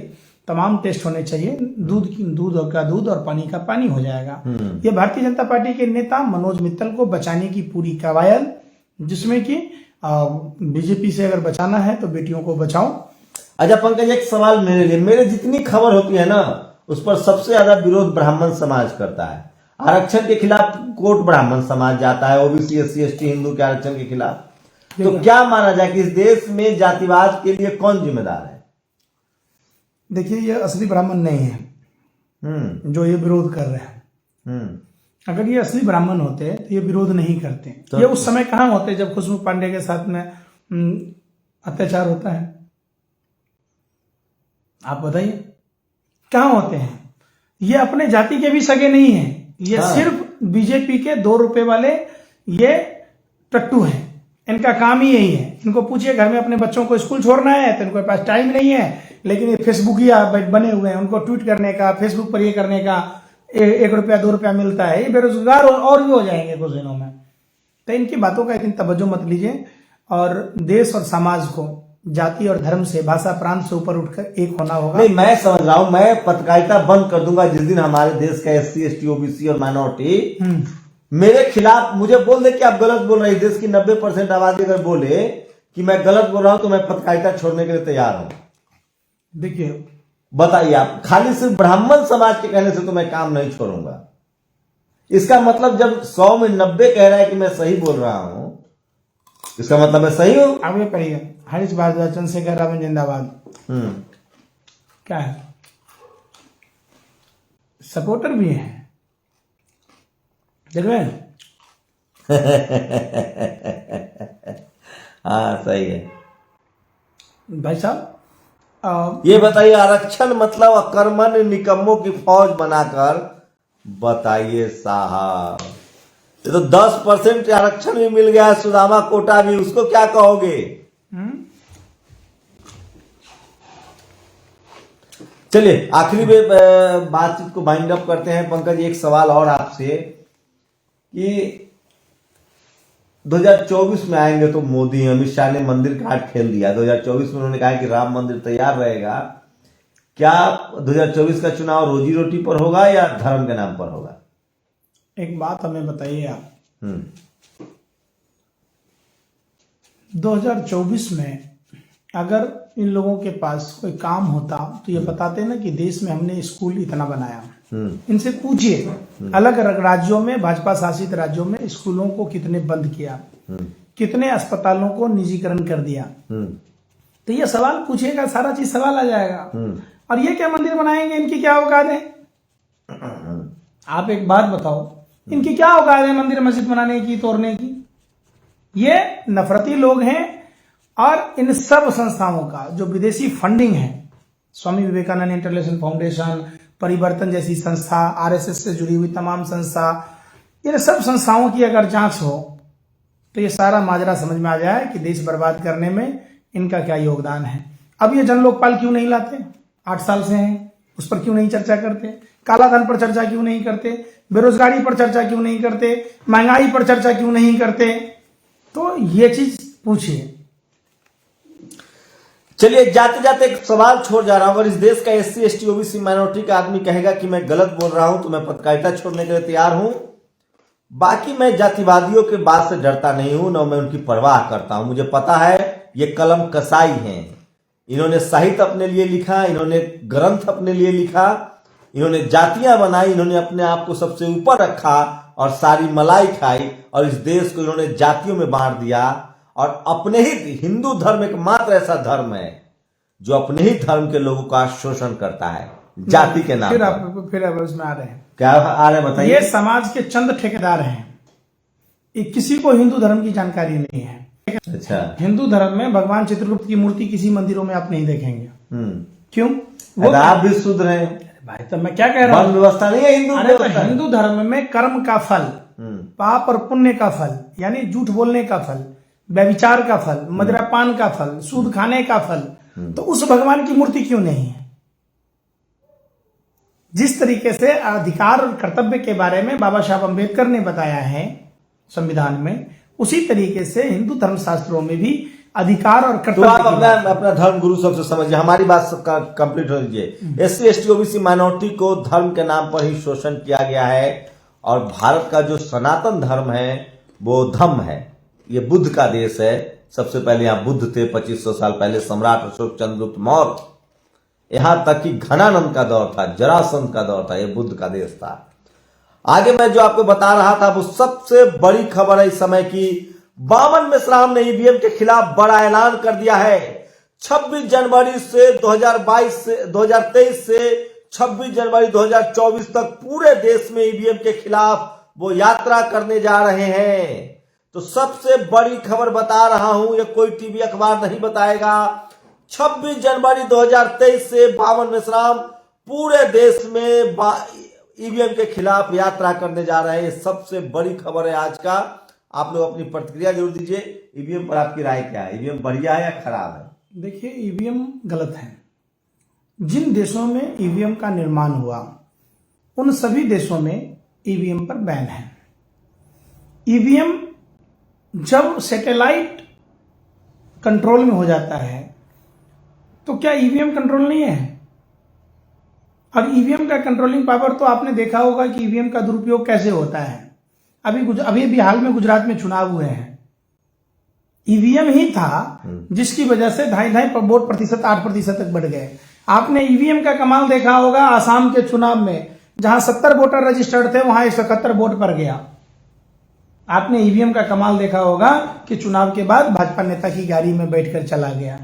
तमाम टेस्ट होने चाहिए। दूध का दूध और पानी का पानी हो जाएगा। ये भारतीय जनता पार्टी के नेता मनोज मित्तल को बचाने की पूरी कवायद, जिसमें कि बीजेपी से अगर बचाना है तो बेटियों को बचाओ। अच्छा पंकज, एक सवाल मेरे लिए, मेरे जितनी खबर होती है ना उस पर सबसे ज्यादा विरोध ब्राह्मण समाज करता है। आरक्षण के खिलाफ कोर्ट ब्राह्मण समाज जाता है, ओबीसी एससी एसटी हिंदू के आरक्षण के खिलाफ। तो क्या माना जाए कि इस देश में जातिवाद के लिए कौन जिम्मेदार है? देखिए, ये असली ब्राह्मण नहीं है जो ये विरोध कर रहे हैं। अगर ये असली ब्राह्मण होते तो ये विरोध नहीं करते। तो ये उस समय कहाँ होते जब खुशबू पांडे के साथ में अत्याचार होता है? आप बताइए कहाँ होते हैं? ये अपने जाति के भी सगे नहीं है। ये सिर्फ बीजेपी के 2 रुपए वाले ये टट्टू हैं। इनका काम ही यही है। इनको पूछिए घर में अपने बच्चों को स्कूल छोड़ना है तो इनके पास टाइम नहीं है, लेकिन ये फेसबुकिया बने हुए हैं। उनको ट्वीट करने का, फेसबुक पर ये करने का 1 रुपया 2 रुपया मिलता है। ये बेरोजगार और भी हो जाएंगे कुछ दिनों में। तो इनकी बातों का इतनी तवज्जो मत लीजिए और देश और समाज को जाति और धर्म से, भाषा प्रांत से ऊपर उठकर एक होना होगा। नहीं, मैं समझ रहा हूं, मैं पत्रकारिता बंद कर दूंगा जिस दिन हमारे देश का एससी एसटी ओबीसी और माइनॉरिटी मेरे खिलाफ मुझे बोल दे कि आप गलत बोल रहे हैं। देश की 90% आबादी अगर बोले कि मैं गलत बोल रहा हूं तो मैं पत्रकारिता छोड़ने के लिए तैयार हूं। देखिए, बताइए आप, खाली सिर्फ ब्राह्मण समाज के कहने से तो मैं काम नहीं छोड़ूंगा। इसका मतलब जब 100 में 90 कह रहा है कि मैं सही बोल रहा हूं, इसका मतलब मैं सही हूं। आगे पढ़िए। हरीश भारद्वाज, चंद्रशेखर रावण जिंदाबाद। क्या है? सपोर्टर भी है, देख रहे हैं? हाँ सही है भाई साहब। ये बताइए, आरक्षण मतलब अकर्मण्य निकम्मों की फौज बनाकर, बताइए साहब। ये तो 10% आरक्षण भी मिल गया है, सुदामा कोटा भी, उसको क्या कहोगे? चलिए आखिरी में बातचीत को बाइंड अप करते हैं। पंकज, एक सवाल और आपसे कि 2024 में आएंगे तो मोदी, अमित शाह ने मंदिर काट खेल दिया। 2024 में उन्होंने कहा कि राम मंदिर तैयार रहेगा। क्या 2024 का चुनाव रोजी रोटी पर होगा या धर्म के नाम पर होगा? एक बात हमें बताइए आप, 2024 में अगर इन लोगों के पास कोई काम होता तो ये बताते ना कि देश में हमने स्कूल इतना बनाया। इनसे पूछिए, अलग अलग राज्यों में, भाजपा शासित राज्यों में स्कूलों को कितने बंद किया, कितने अस्पतालों को निजीकरण कर दिया। तो ये सवाल पूछिएगा, सारा चीज सवाल आ जाएगा। और ये क्या मंदिर बनाएंगे? इनकी क्या औकात है? आप एक बात बताओ, इनकी क्या औकात है मंदिर मस्जिद बनाने की, तोड़ने की? ये नफरती लोग हैं। और इन सब संस्थाओं का जो विदेशी फंडिंग है, स्वामी विवेकानंद इंटरनेशनल फाउंडेशन, परिवर्तन जैसी संस्था, आरएसएस से जुड़ी हुई तमाम संस्था, इन सब संस्थाओं की अगर जांच हो तो ये सारा माजरा समझ में आ जाए कि देश बर्बाद करने में इनका क्या योगदान है। अब ये जन लोकपाल क्यों नहीं लाते? 8 साल से हैं, उस पर क्यों नहीं चर्चा करते? काला धन पर चर्चा क्यों नहीं करते? बेरोजगारी पर चर्चा क्यों नहीं करते? महंगाई पर चर्चा क्यों नहीं करते? तो ये चीज पूछिए। चलिए, जाते जाते एक सवाल छोड़ जा रहा हूं। अगर इस देश का SC ST OBC माइनॉरिटी का आदमी कहेगा कि मैं गलत बोल रहा हूं तो मैं पत्रकारिता छोड़ने के लिए तैयार हूं। बाकी मैं जातिवादियों के बात से डरता नहीं हूं, न मैं उनकी परवाह करता हूं। मुझे पता है ये कलम कसाई हैं, इन्होंने साहित्य अपने लिए लिखा, इन्होंने ग्रंथ अपने लिए लिखा, इन्होंने जातियां बनाई, इन्होंने अपने आप को सबसे ऊपर रखा और सारी मलाई खाई और इस देश को इन्होंने जातियों में बांट दिया। और अपने ही हिंदू धर्म एकमात्र ऐसा धर्म है जो अपने ही धर्म के लोगों का शोषण करता है जाति के नाम पर। फिर आप उसमें आ रहे हैं, क्या आ रहे हैं बताइए? ये समाज के चंद ठेकेदार हैं, किसी को हिंदू धर्म की जानकारी नहीं है। अच्छा, हिंदू धर्म में भगवान चित्रगुप्त की मूर्ति किसी मंदिरों में आप नहीं देखेंगे। क्यों? वो आप भी शुद्ध रहे भाई, तो मैं क्या कह रहा हूँ, व्यवस्था नहीं है हिंदू व्यवस्था। हिंदू धर्म में कर्म का फल, पाप और पुण्य का फल, यानी झूठ बोलने का फल, व्यभिचार का फल, मदिरापान का फल, सूद खाने का फल, तो उस भगवान की मूर्ति क्यों नहीं है? जिस तरीके से अधिकार और कर्तव्य के बारे में बाबा साहब अम्बेडकर ने बताया है संविधान में, उसी तरीके से हिंदू धर्म शास्त्रों में भी अधिकार और कर्तव्य। तो आप अपना धर्म गुरु सबसे समझिए, हमारी बात कंप्लीट हो लीजिए। SC ST OBC माइनॉरिटी को धर्म के नाम पर ही शोषण किया गया है और भारत का जो सनातन धर्म है वो धम्म है। ये बुद्ध का देश है। सबसे पहले यहाँ बुद्ध थे, 2500 साल पहले सम्राट अशोक चंद्रगुप्त मौर्य, यहां तक कि घनानंद का दौर था, जरासंध का दौर था, ये बुद्ध का देश था। आगे मैं जो आपको बता रहा था वो सबसे बड़ी खबर है इस समय की। बामन मिश्राम ने EVM के खिलाफ बड़ा ऐलान कर दिया है। 26 जनवरी से 2023 से 26 जनवरी 2024 तक पूरे देश में EVM के खिलाफ वो यात्रा करने जा रहे हैं। तो सबसे बड़ी खबर बता रहा हूं, ये कोई टीवी अखबार नहीं बताएगा। 26 जनवरी 2023 से बामन मिश्राम पूरे देश में EVM के खिलाफ यात्रा करने जा रहे हैं। ये सबसे बड़ी खबर है आज का। आप लोग अपनी प्रतिक्रिया जरूर दीजिए। EVM पर आपकी राय क्या है? EVM बढ़िया है या खराब है? देखिए, EVM गलत है। जिन देशों में EVM का निर्माण हुआ उन सभी देशों में EVM पर बैन है। EVM जब सैटेलाइट कंट्रोल में हो जाता है तो क्या EVM कंट्रोल नहीं है? और EVM का कंट्रोलिंग पावर तो आपने देखा होगा कि EVM का दुरुपयोग कैसे होता है। अभी भी हाल में गुजरात में चुनाव हुए हैं, EVM ही था जिसकी वजह से 2.5% 8% तक बढ़ गए। आपने EVM का कमाल देखा होगा आसाम के चुनाव में, जहां 70 वोटर रजिस्टर्ड थे वहां 171 वोट पर गया। आपने EVM का कमाल देखा होगा कि चुनाव के बाद भाजपा नेता की गाड़ी में बैठकर चला गया।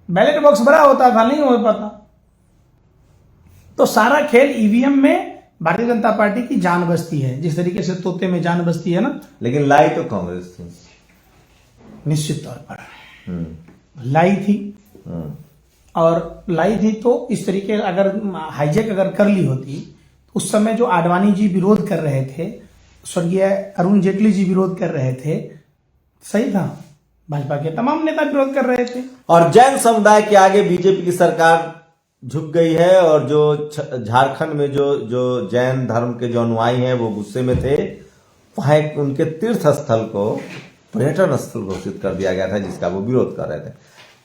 बैलेट बॉक्स बड़ा होता था, नहीं हो पाता। तो सारा खेल EVM में भारतीय जनता पार्टी की जान बसती है, जिस तरीके से तोते में जान बसती है ना। लेकिन लाई तो कांग्रेस थी, निश्चित तौर पर लाई थी। और लाई थी तो इस तरीके अगर हाईजेक अगर कर ली होती, उस समय जो आडवाणी जी विरोध कर रहे थे, स्वर्गीय अरुण जेटली जी विरोध कर रहे थे, सही था, भाजपा के तमाम नेता विरोध कर रहे थे। और जैन समुदाय के आगे बीजेपी की सरकार झुक गई है। और जो झारखंड में जो जैन धर्म के जो अनुयायी हैं वो गुस्से में थे, वहां उनके तीर्थ स्थल को पर्यटन स्थल घोषित कर दिया गया था, जिसका वो विरोध कर रहे थे।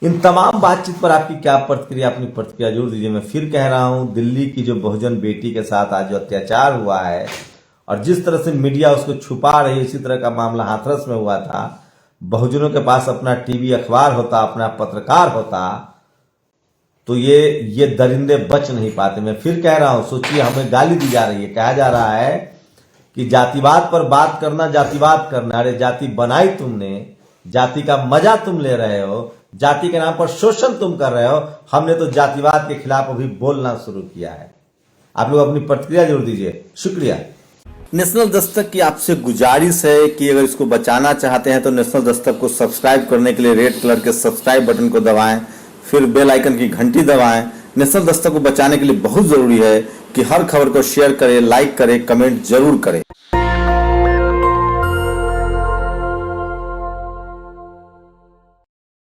इन तमाम बातचीत पर आपकी क्या प्रतिक्रिया? अपनी प्रतिक्रिया जरूर दीजिए। मैं फिर कह रहा हूं, दिल्ली की जो बहुजन बेटी के साथ आज जो अत्याचार हुआ है और जिस तरह से मीडिया उसको छुपा रही है, इसी तरह का मामला हाथरस में हुआ था। बहुजनों के पास अपना टीवी अखबार होता, अपना पत्रकार होता, तो ये दरिंदे बच नहीं पाते। मैं फिर कह रहा हूं, सोचिए, हमें गाली दी जा रही है, कहा जा रहा है कि जातिवाद पर बात करना जातिवाद करना। अरे जाति बनाई तुमने, जाति का मजा तुम ले रहे हो, जाति के नाम पर शोषण तुम कर रहे हो। हमने तो जातिवाद के खिलाफ अभी बोलना शुरू किया है। आप लोग अपनी प्रतिक्रिया जरूर दीजिए। शुक्रिया। नेशनल दस्तक की आपसे गुजारिश है कि अगर इसको बचाना चाहते हैं तो नेशनल दस्तक को सब्सक्राइब करने के लिए रेड कलर के सब्सक्राइब बटन को दबाएं, फिर बेल आइकन की घंटी दबाएं। नेशनल दस्तक को बचाने के लिए बहुत जरूरी है कि हर खबर को शेयर करें, लाइक करें, कमेंट जरूर करें।